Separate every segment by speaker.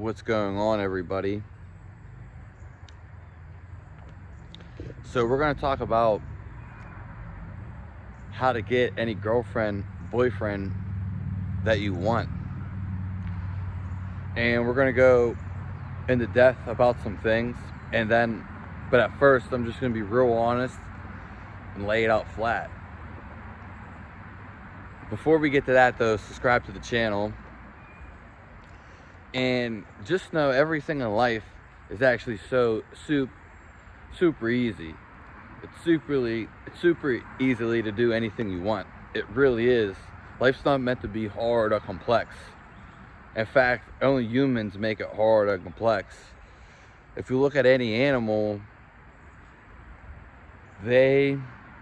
Speaker 1: What's going on, everybody? So we're going to talk about how to get any girlfriend, boyfriend that you want. And we're going to go into depth about some things. But at first, I'm just going to be real honest and lay it out flat. Before we get to that, though, subscribe to the channel. And just know everything in life is actually super easy. It's super easily to do anything you want. It really is. Life's not meant to be hard or complex. In fact, only humans make it hard or complex. If you look at any animal, they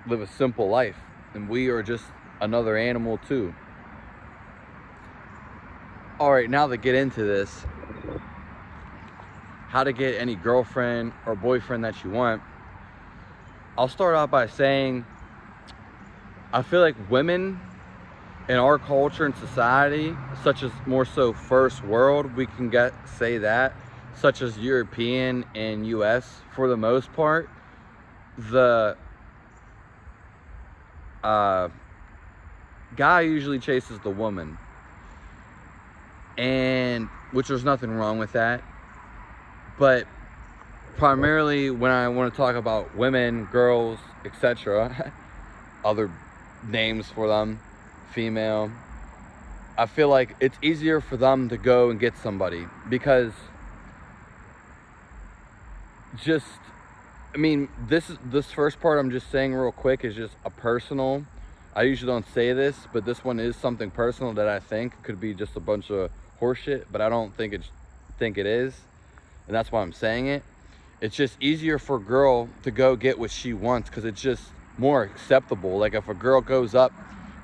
Speaker 1: live a simple life, and we are just another animal too. All right, now to get into this, how to get any girlfriend or boyfriend that you want, I'll start out by saying I feel like women in our culture and society, such as more so first world, we can say that, such as European and US, for the most part, the guy usually chases the woman, and which there's nothing wrong with that. But primarily when I want to talk about women, girls, etc., other names for them, female, I feel like it's easier for them to go and get somebody because this first part I'm just saying real quick is just a personal. I usually don't say this, but this one is something personal that I think could be just a bunch of horseshit, but I don't think it is, and that's why I'm saying it. It's just easier for a girl to go get what she wants because it's just more acceptable. Like if a girl goes up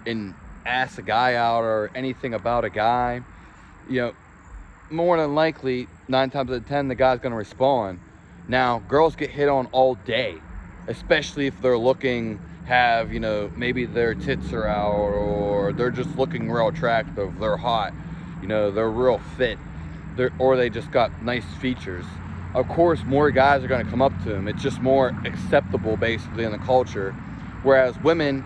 Speaker 1: and asks a guy out or anything about a guy, more than likely 9 times out of 10 the guy's gonna respond. Now girls get hit on all day, especially if they're maybe their tits are out or they're just looking real attractive, they're hot, they're real fit, or they just got nice features. Of course, more guys are going to come up to them. It's just more acceptable, basically, in the culture. Whereas women,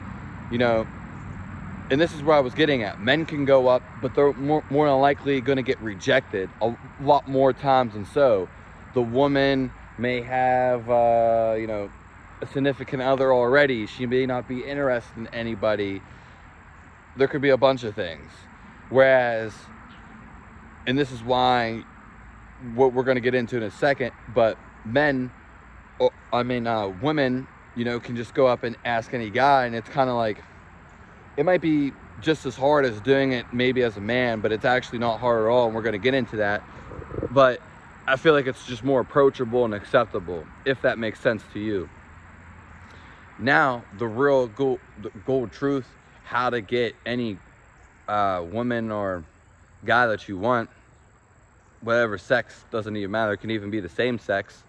Speaker 1: and this is where I was getting at, men can go up, but they're more than likely going to get rejected a lot more times than so. The woman may have, a significant other already. She may not be interested in anybody. There could be a bunch of things. Whereas, and this is why, what we're going to get into in a second, but women, can just go up and ask any guy, and it's kind of like, it might be just as hard as doing it maybe as a man, but it's actually not hard at all, and we're going to get into that. But I feel like it's just more approachable and acceptable, if that makes sense to you. Now, the real gold truth, how to get any woman or guy that you want, whatever sex, doesn't even matter, it can even be the same sex.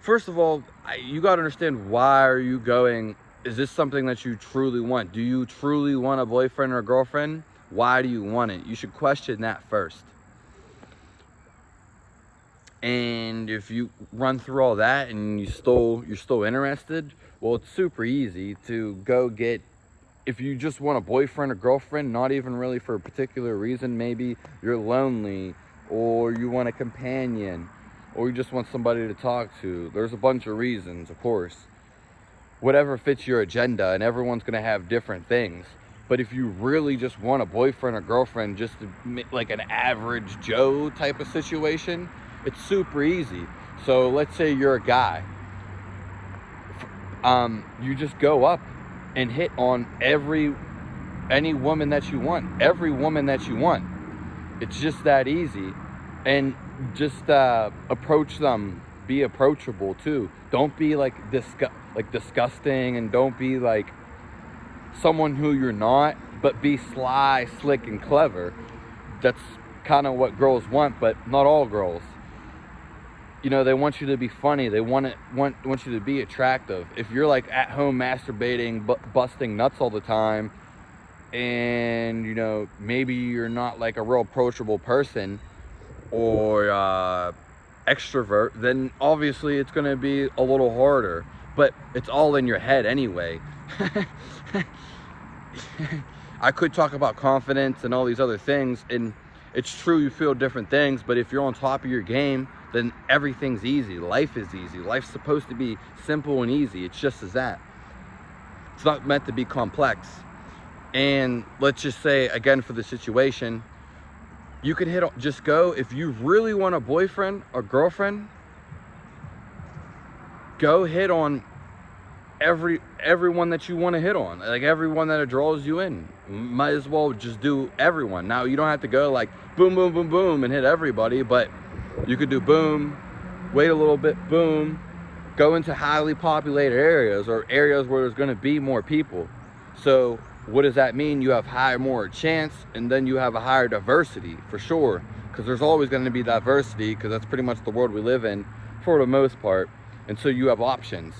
Speaker 1: First of all, you got to understand, why are you going? Is this something that you truly want? Do you truly want a boyfriend or a girlfriend? Why do you want it? You should question that first. And if you run through all that and you're still interested, well, it's super easy to go get. If you just want a boyfriend or girlfriend, not even really for a particular reason, maybe you're lonely, or you want a companion, or you just want somebody to talk to. There's a bunch of reasons, of course. Whatever fits your agenda, and everyone's going to have different things. But if you really just want a boyfriend or girlfriend, just to make like an average Joe type of situation, it's super easy. So let's say you're a guy. You just go up and hit on any woman that you want, every woman that you want. It's just that easy. And just approach them. Be approachable too. Don't be like disgusting, and don't be like someone who you're not, but be sly, slick, and clever. That's kind of what girls want, but not all girls. They want you to be funny. They want you to be attractive. If you're like at home masturbating, busting nuts all the time, and maybe you're not like a real approachable person, or extrovert, then obviously it's going to be a little harder, but it's all in your head anyway. I could talk about confidence and all these other things, and it's true you feel different things, but if you're on top of your game, then everything's easy. Life is easy. Life's supposed to be simple and easy. It's just as that. It's not meant to be complex. And let's just say, again, for the situation, you could just go, if you really want a boyfriend or girlfriend, go hit on everyone that you want to hit on, like everyone that draws you in. Might as well just do everyone. Now, you don't have to go like boom, boom, boom, boom and hit everybody, but you could do boom, wait a little bit, boom, go into highly populated areas or areas where there's going to be more people. So what does that mean? You have more chance, and then you have a higher diversity for sure, because there's always going to be diversity, because that's pretty much the world we live in for the most part. And so you have options,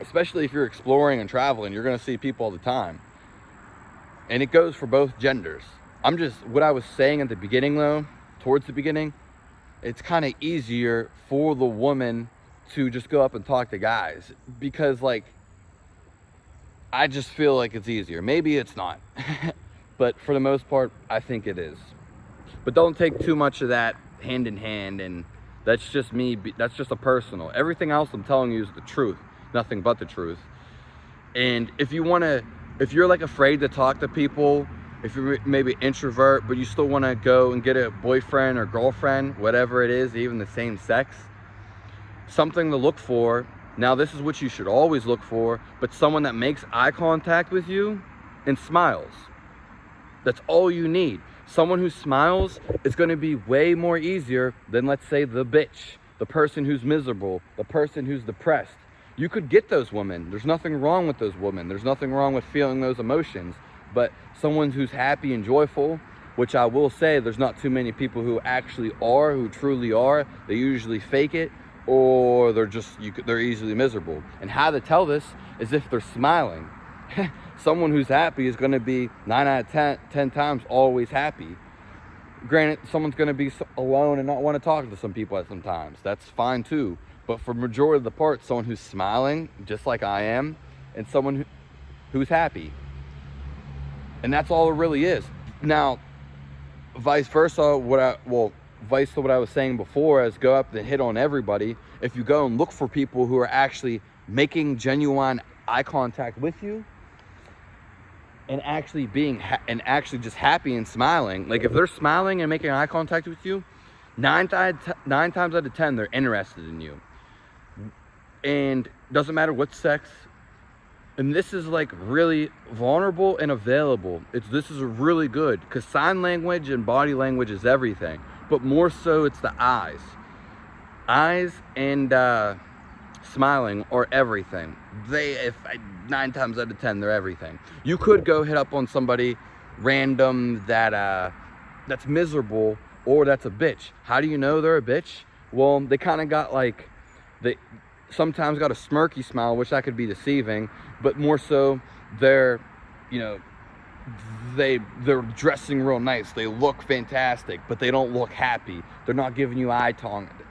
Speaker 1: especially if you're exploring and traveling. You're going to see people all the time, and it goes for both genders. What I was saying at the beginning though, towards the beginning, it's kind of easier for the woman to just go up and talk to guys, because like, I just feel like it's easier. Maybe it's not, but for the most part, I think it is. But don't take too much of that hand in hand, and that's just me. That's just a personal. Everything else I'm telling you is the truth, nothing but the truth. And if you're like afraid to talk to people, if you're maybe introvert, but you still want to go and get a boyfriend or girlfriend, whatever it is, even the same sex, something to look for. Now, this is what you should always look for, but someone that makes eye contact with you and smiles. That's all you need. Someone who smiles is going to be way more easier than, let's say, the bitch, the person who's miserable, the person who's depressed. You could get those women. There's nothing wrong with those women. There's nothing wrong with feeling those emotions. But someone who's happy and joyful, which I will say there's not too many people who actually are, who truly are. They usually fake it, or they're easily miserable. And how to tell this is if they're smiling. Someone who's happy is going to be 9 out of 10 times always happy. Granted, someone's going to be alone and not want to talk to some people at some times. That's fine too. But for majority of the part, someone who's smiling, just like I am, and someone who's happy. And that's all it really is. Now, vice versa, vice to what I was saying before, as go up and hit on everybody. If you go and look for people who are actually making genuine eye contact with you, and actually actually just happy and smiling, like if they're smiling and making eye contact with you, 9 times out of 10 they're interested in you. And doesn't matter what sex. And this is like really vulnerable and available. This is really good, because sign language and body language is everything, but more so it's the eyes. Eyes and smiling are everything. 9 times out of 10 they're everything. You could go hit up on somebody random that's miserable, or that's a bitch. How do you know they're a bitch? Well, they kind of got like, they sometimes got a smirky smile, which that could be deceiving, but more so they're dressing real nice, they look fantastic, but they don't look happy. They're not giving you eye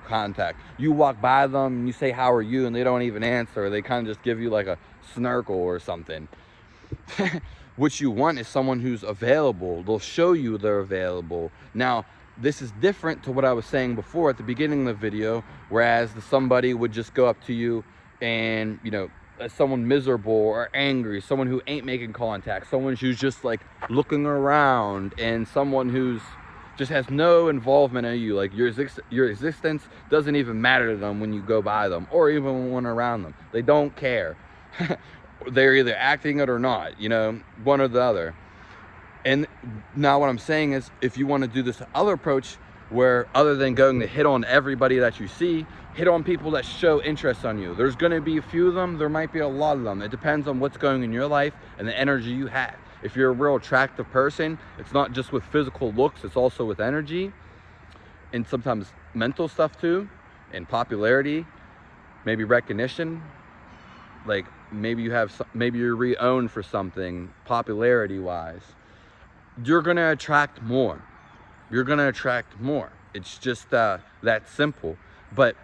Speaker 1: contact. You walk by them and you say, how are you, and they don't even answer. They kind of just give you like a snarkle or something. What you want is someone who's available. They'll show you they're available. Now, this is different to what I was saying before at the beginning of the video, whereas somebody would just go up to you and, someone miserable or angry, someone who ain't making contact, someone who's just like looking around, and someone who's just has no involvement in you. Like your existence doesn't even matter to them when you go by them, or even when around them. They don't care. They're either acting it or not, one or the other. And now what I'm saying is, if you want to do this other approach, where other than going to hit on everybody that you see, hit on people that show interest on you. There's going to be a few of them. There might be a lot of them. It depends on what's going in your life and the energy you have. If you're a real attractive person, it's not just with physical looks, it's also with energy, and sometimes mental stuff too, and popularity, maybe recognition. Like maybe you're re-owned for something popularity wise. You're going to attract more. It's just that simple. But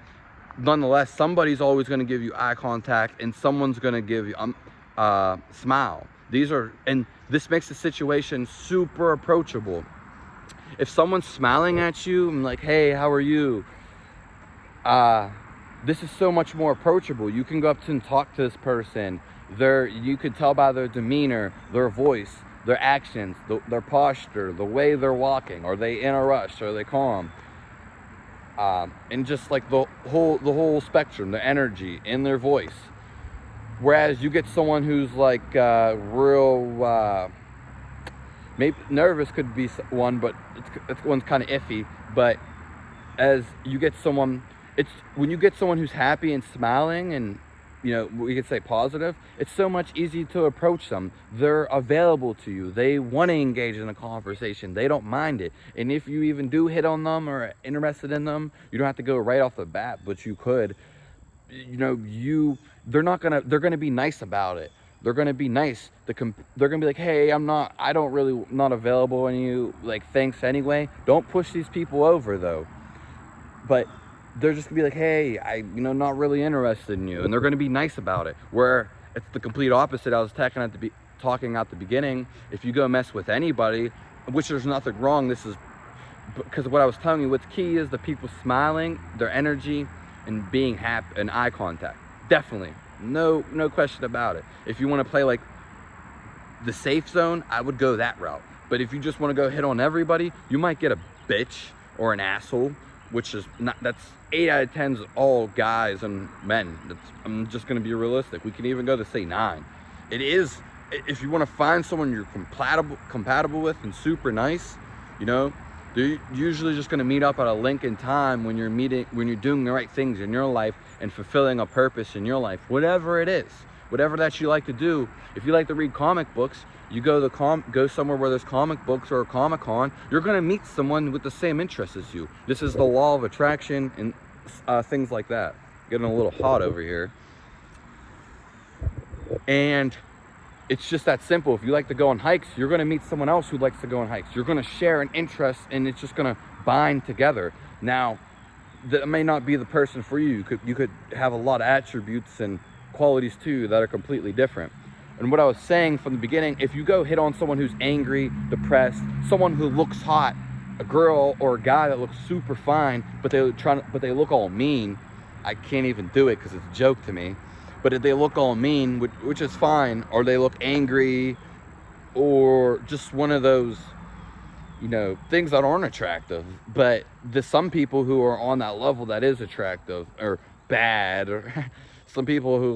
Speaker 1: nonetheless, somebody's always going to give you eye contact, and someone's going to give you smile. And this makes the situation super approachable. If someone's smiling at you and like, hey, how are you? This is so much more approachable. You can go up to and talk to this person. You could tell by their demeanor, their voice, their actions, their posture, the way they're walking. Are they in a rush? Are they calm? And just like the whole spectrum, the energy in their voice. Whereas you get someone who's like real, maybe nervous could be one, but it's one's kind of iffy. But as you get someone, when you get someone who's happy and smiling and, you know, we could say positive, it's so much easier to approach them. They're available to you. They want to engage in a conversation. They don't mind it. And if you even do hit on them or are interested in them, you don't have to go right off the bat, but you could. You know, they're gonna be nice about it. They're gonna be nice. They're gonna be like, hey, I'm not available, and you like, thanks anyway. Don't push these people over though. But they're just gonna be like, hey, not really interested in you, and they're gonna be nice about it. Where it's the complete opposite. I was talking at the beginning. If you go mess with anybody, which there's nothing wrong. This is because what I was telling you. What's key is the people smiling, their energy, and being happy, and eye contact. Definitely, no question about it. If you want to play like the safe zone, I would go that route. But if you just want to go hit on everybody, you might get a bitch or an asshole, which is not. That's 8 out of 10's all guys and men. I'm just going to be realistic. We can even go to say 9. It is, if you want to find someone you're compatible with and super nice, you know, they're usually just going to meet up at a link in time when you're doing the right things in your life and fulfilling a purpose in your life, whatever it is, whatever that you like to do. If you like to read comic books, you go somewhere where there's comic books or a Comic-Con, you're going to meet someone with the same interests as you. This is the law of attraction and things like that. Getting a little hot over here. And it's just that simple. If you like to go on hikes, you're going to meet someone else who likes to go on hikes. You're going to share an interest, and it's just going to bind together. Now, that may not be the person for you. You could have a lot of attributes and qualities too that are completely different. And what I was saying from the beginning, if you go hit on someone who's angry, depressed, someone who looks hot, a girl or a guy that looks super fine, but they look all mean, I can't even do it because it's a joke to me. But if they look all mean, which is fine, or they look angry, or just one of those, things that aren't attractive. But there's some people who are on that level that is attractive or bad, or some people who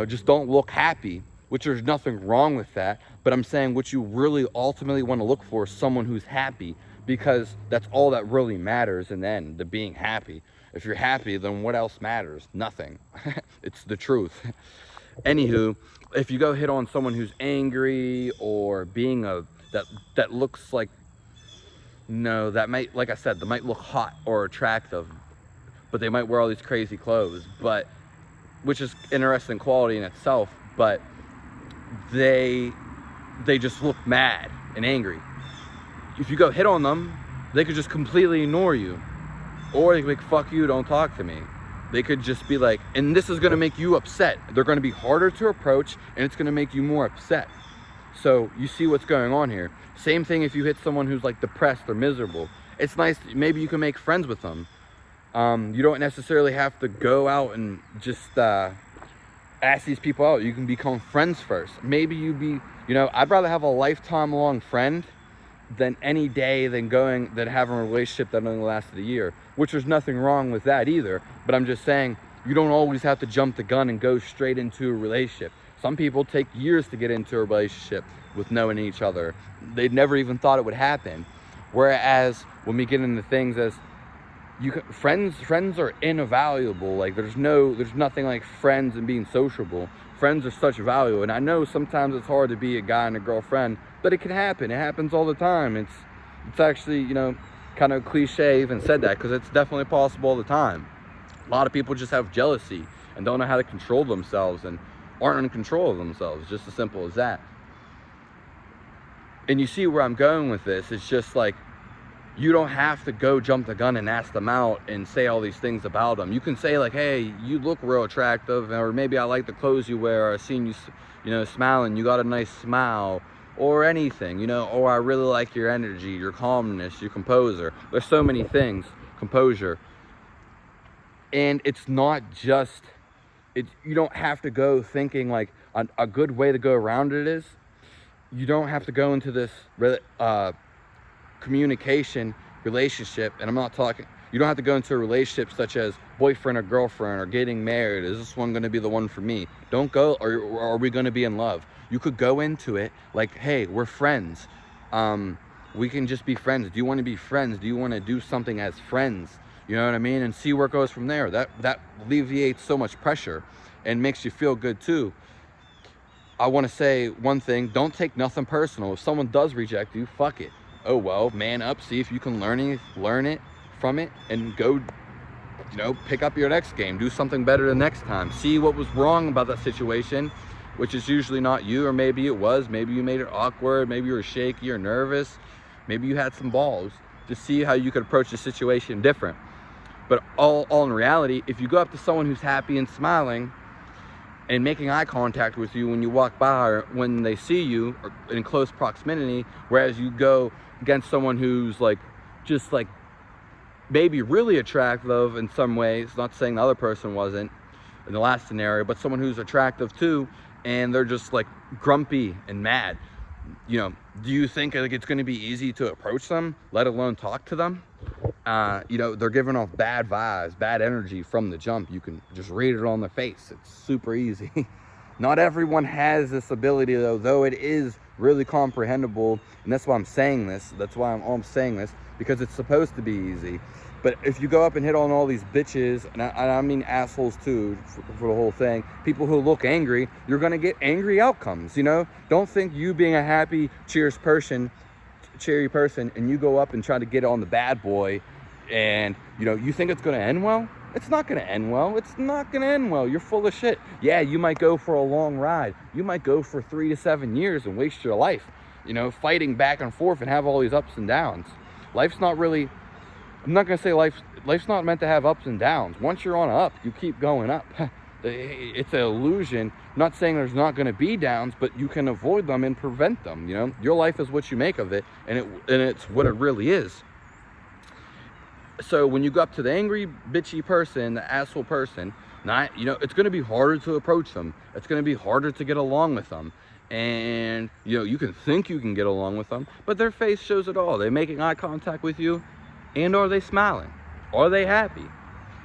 Speaker 1: just don't look happy, which there's nothing wrong with that. But I'm saying what you really ultimately want to look for is someone who's happy, because that's all that really matters in the end, the being happy. If you're happy, then what else matters? Nothing. It's the truth. Anywho, if you go hit on someone who's angry or being that looks like, that might, like I said, they might look hot or attractive, but they might wear all these crazy clothes, which is interesting quality in itself, but they just look mad and angry. If you go hit on them, they could just completely ignore you. Or they could be like, fuck you, don't talk to me. They could just be like, and this is going to make you upset. They're going to be harder to approach, and it's going to make you more upset. So you see what's going on here. Same thing if you hit someone who's like depressed or miserable. It's nice, maybe you can make friends with them. You don't necessarily have to go out and just ask these people out. You can become friends first. Maybe I'd rather have a lifetime long friend than any day than having a relationship that only lasted a year, which there's nothing wrong with that either. But I'm just saying, you don't always have to jump the gun and go straight into a relationship. Some people take years to get into a relationship with knowing each other. They never even thought it would happen. Whereas when we get into things as friends are invaluable. Like there's nothing like friends and being sociable. Friends are such value, and I know sometimes it's hard to be a guy and a girlfriend, but it can happen. It happens all the time. It's actually, kind of cliche even said that, because it's definitely possible all the time. A lot of people just have jealousy and don't know how to control themselves and aren't in control of themselves. Just as simple as that. And you see where I'm going with this. It's just like, you don't have to go jump the gun and ask them out and say all these things about them. You can say like, hey, you look real attractive, or maybe I like the clothes you wear, or I seen you, you know, smiling, you got a nice smile, or anything, you know, or I really like your energy, your calmness, your composure. There's so many things, composure. And it's not just, you don't have to go thinking like, a good way to go around it is, you don't have to go into this communication relationship, and I'm not talking, you don't have to go into a relationship such as boyfriend or girlfriend or getting married. Is this one going to be the one for me? Don't go, or are we going to be in love? You could go into it like, hey, we're friends, we can just be friends. Do you want to be friends? Do you want to do something as friends? You know what I mean? And see where it goes from there. That alleviates so much pressure and makes you feel good too. I want to say one thing, don't take nothing personal. If someone does reject you, fuck it. Oh well, man up, see if you can learn it from it, and go, you know, pick up your next game, do something better the next time. See what was wrong about that situation, which is usually not you, or maybe it was. Maybe you made it awkward, maybe you were shaky or nervous, maybe you had some balls. Just see how you could approach the situation different. But all in reality, if you go up to someone who's happy and smiling and making eye contact with you when you walk by, or when they see you, or in close proximity, whereas you go against someone who's like, just like maybe really attractive in some ways, not saying the other person wasn't in the last scenario, but someone who's attractive too, and they're just like grumpy and mad, you know, do you think like it's going to be easy to approach them, let alone talk to them? You know, they're giving off bad vibes, bad energy from the jump. You can just read it on their face. It's super easy. Not everyone has this ability though it is really comprehensible, and that's why I'm saying this. That's why I'm saying this, because it's supposed to be easy. But if you go up and hit on all these bitches, and I mean assholes too, for the whole thing, people who look angry, you're gonna get angry outcomes, you know? Don't think you being a happy, cheery person, and you go up and try to get on the bad boy, and, you know, you think it's gonna end well? It's not gonna end well. It's not gonna end well. You're full of shit. Yeah, you might go for a long ride. You might go for 3 to 7 years and waste your life, you know, fighting back and forth and have all these ups and downs. Life's not really, I'm not gonna say life's not meant to have ups and downs. Once you're on an up, you keep going up. It's an illusion. I'm not saying there's not gonna be downs, but you can avoid them and prevent them, you know? Your life is what you make of it, and it's what it really is. So when you go up to the angry, bitchy person, the asshole person, you know, it's going to be harder to approach them. It's going to be harder to get along with them. And, you know, you can think you can get along with them, but their face shows it all. They're making eye contact with you, and are they smiling? Are they happy?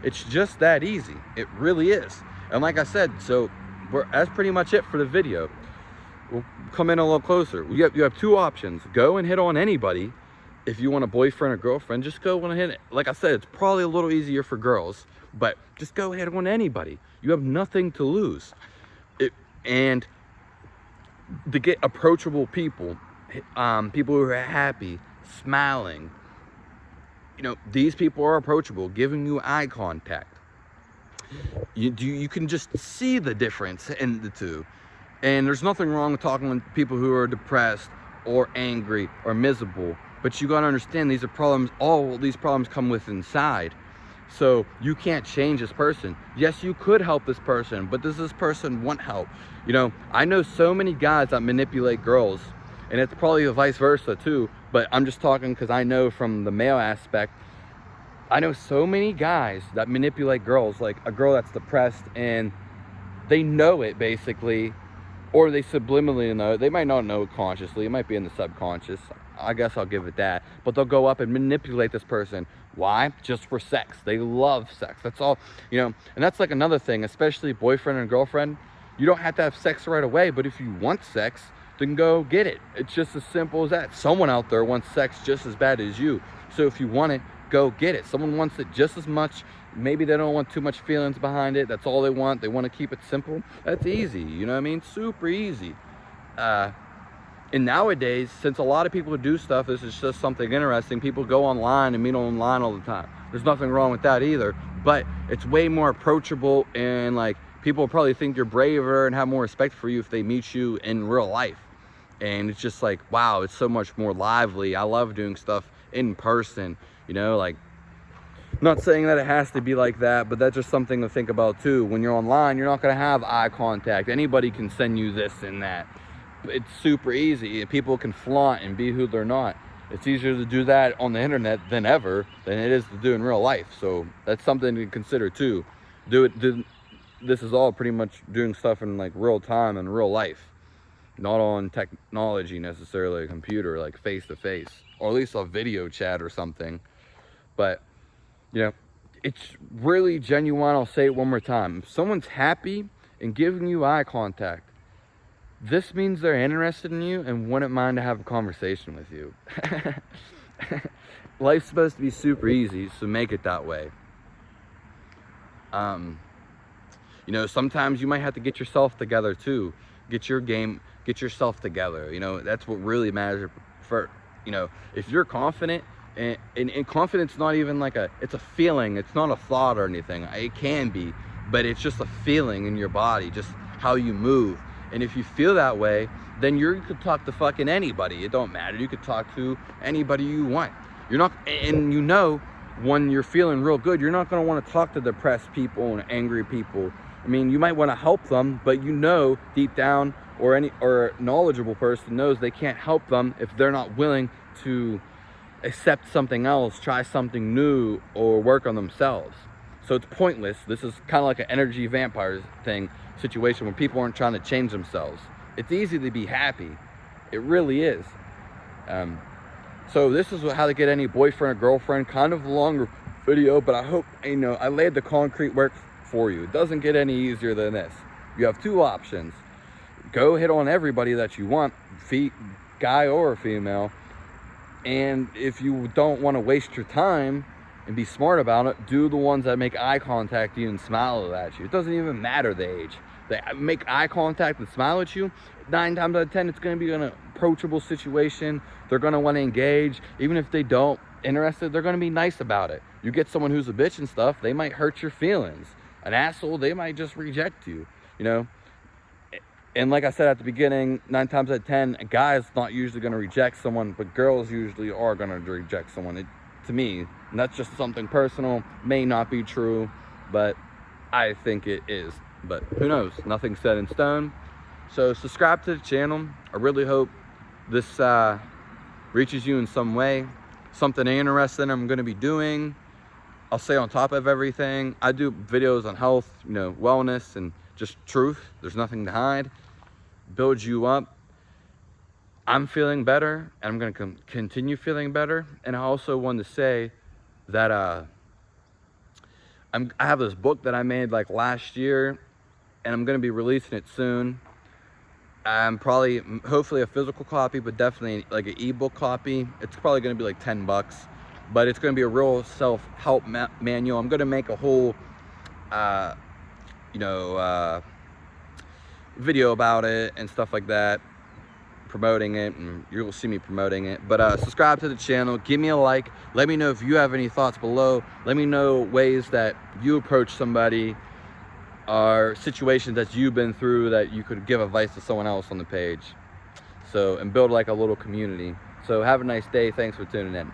Speaker 1: It's just that easy. It really is. And like I said, so that's pretty much it for the video. We'll come in a little closer. You have two options. Go and hit on anybody. If you want a boyfriend or girlfriend, just go and hit it. Like I said, it's probably a little easier for girls, but just go ahead on anybody. You have nothing to lose. And to get approachable people, people who are happy, smiling, you know, these people are approachable, giving you eye contact. You can just see the difference in the two. And there's nothing wrong with talking with people who are depressed or angry or miserable. But you gotta understand, these are problems, all these problems come with inside. So you can't change this person. Yes, you could help this person, but does this person want help? You know, I know so many guys that manipulate girls, and it's probably the vice versa too, but I'm just talking because I know from the male aspect, I know so many guys that manipulate girls, like a girl that's depressed and they know it basically, or they subliminally know it. They might not know it consciously, it might be in the subconscious. I guess I'll give it that. But they'll go up and manipulate this person. Why? Just for sex. They love sex. That's all, you know. And that's like another thing, especially boyfriend and girlfriend. You don't have to have sex right away, but if you want sex, then go get it. It's just as simple as that. Someone out there wants sex just as bad as you. So if you want it, go get it. Someone wants it just as much. Maybe they don't want too much feelings behind it. That's all they want. They want to keep it simple. That's easy. You know what I mean? Super easy. And nowadays, since a lot of people do stuff, this is just something interesting. People go online and meet online all the time. There's nothing wrong with that either, but it's way more approachable, and like people probably think you're braver and have more respect for you if they meet you in real life. And it's just like, wow, it's so much more lively. I love doing stuff in person, you know, like, not saying that it has to be like that, but that's just something to think about too. When you're online, you're not going to have eye contact. Anybody can send you this and that. It's super easy. People can flaunt and be who they're not. It's easier to do that on the internet than it is to do in real life. So that's something to consider too. This is all pretty much doing stuff in like real time and real life, not on technology necessarily, a computer, like face to face, or at least a video chat or something. But you know, it's really genuine. I'll say it one more time. If someone's happy and giving you eye contact, this means they're interested in you and wouldn't mind to have a conversation with you. Life's supposed to be super easy, so make it that way. You know, sometimes you might have to get yourself together too. Get yourself together. You know, that's what really matters. For, you know, if you're confident, and confidence not even like it's a feeling, it's not a thought or anything. It can be, but it's just a feeling in your body, just how you move. And if you feel that way, then you could talk to fucking anybody. It don't matter. You could talk to anybody you want. You're not, and you know, when you're feeling real good, you're not going to want to talk to depressed people and angry people. I mean, you might want to help them, but you know deep down, or a knowledgeable person knows they can't help them if they're not willing to accept something else, try something new, or work on themselves. So it's pointless. This is kind of like an energy vampire thing situation where people aren't trying to change themselves. It's easy to be happy. It really is. So this is how to get any boyfriend or girlfriend. Kind of a longer video, but I hope, you know, I laid the concrete work for you. It doesn't get any easier than this. You have two options. Go hit on everybody that you want, guy or female. And if you don't want to waste your time and be smart about it, do the ones that make eye contact with you and smile at you. It doesn't even matter the age. They make eye contact and smile at you, 9 times out of 10, it's going to be an approachable situation. They're going to want to engage. Even if they don't interested, they're going to be nice about it. You get someone who's a bitch and stuff, they might hurt your feelings. An asshole, they might just reject you, you know. And like I said at the beginning, 9 times out of 10, a guy's not usually going to reject someone, but girls usually are going to reject someone, to me. And that's just something personal. May not be true, but I think it is. But who knows? Nothing's set in stone. So subscribe to the channel. I really hope this reaches you in some way. Something interesting I'm going to be doing. I'll stay on top of everything. I do videos on health, you know, wellness, and just truth. There's nothing to hide. Build you up. I'm feeling better, and I'm going to continue feeling better. And I also want to say that I have this book that I made like last year, and I'm going to be releasing it soon. I'm probably, hopefully a physical copy, but definitely like an ebook copy. It's probably going to be like $10, but it's going to be a real self-help manual. I'm going to make a whole, video about it and stuff like that, promoting it, and you'll see me promoting it. But subscribe to the channel, give me a like, let me know if you have any thoughts below. Let me know ways that you approach somebody or situations that you've been through that you could give advice to someone else on the page. So, and build like a little community. So have a nice day. Thanks for tuning in.